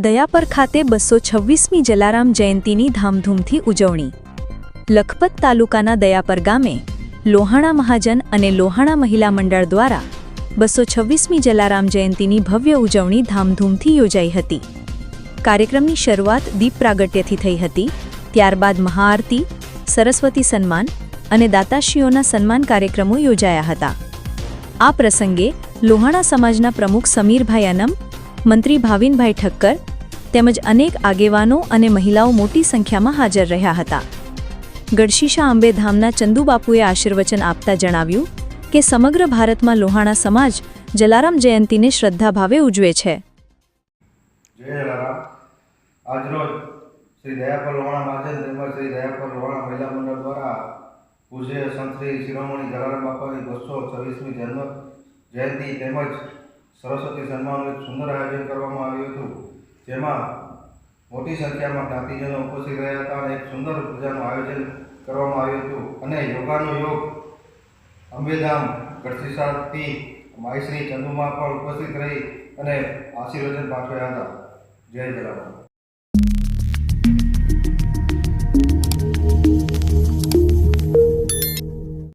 દયાપર ખાતે 226મી જલારામ જયંતીની ધામધૂમથી ઉજવણી। લખપત તાલુકાના દયાપર ગામે લોહાણા મહાજન અને લોહાણા મહિલા મંડળ દ્વારા 226મી જલારામ જયંતીની ભવ્ય ઉજવણી ધામધૂમથી યોજાઈ હતી। કાર્યક્રમની શરૂઆત દીપ પ્રાગટ્યથી થઈ હતી। ત્યારબાદ મહાઆરતી, સરસ્વતી સન્માન અને દાતાશ્રીઓના સન્માન કાર્યક્રમો યોજાયા હતા। આ પ્રસંગે લોહાણા સમાજના પ્રમુખ સમીરભાઈ અનમ, મંત્રી ભાવિનભાઈ ઠક્કર તેમજ અનેક આગેવાનો અને મહિલાઓ મોટી સંખ્યામાં હાજર રહ્યા હતા। ગઢશીશા અંબે ધામના ચંદુબાપુએ આશીર્વચન આપતા જણાવ્યું કે સમગ્ર ભારતમાં લોહાણા સમાજ જલારામ જયંતીને શ્રદ્ધાભાવે ઉજવે છે। જય જલારામ। આજરોજ શ્રી દયાપર લોહાણા મહાજન તેમજ શ્રી દયાપર લોહાણા મહિલા મંડળ દ્વારા પૂજ્ય સંત શ્રી શિરોમણી જલારામ બાપાની 226મી જન્મ જયંતિ તેમજ સરસ્વતી સન્માનનું એક સુંદર આયોજન કરવામાં આવ્યું હતું, જેમાં મોટી સંખ્યામાં જ્ઞાતિજનો ઉપસ્થિત રહ્યા હતા અને એક સુંદર પૂજાનું આયોજન કરવામાં આવ્યું હતું અને યોગાનો યોગ અંબેધામ ગઢશીશાથી માઈશ્રી ચંદુમા પણ ઉપસ્થિત રહી અને આશીર્વચન પાઠવ્યા હતા। જય જલારામ।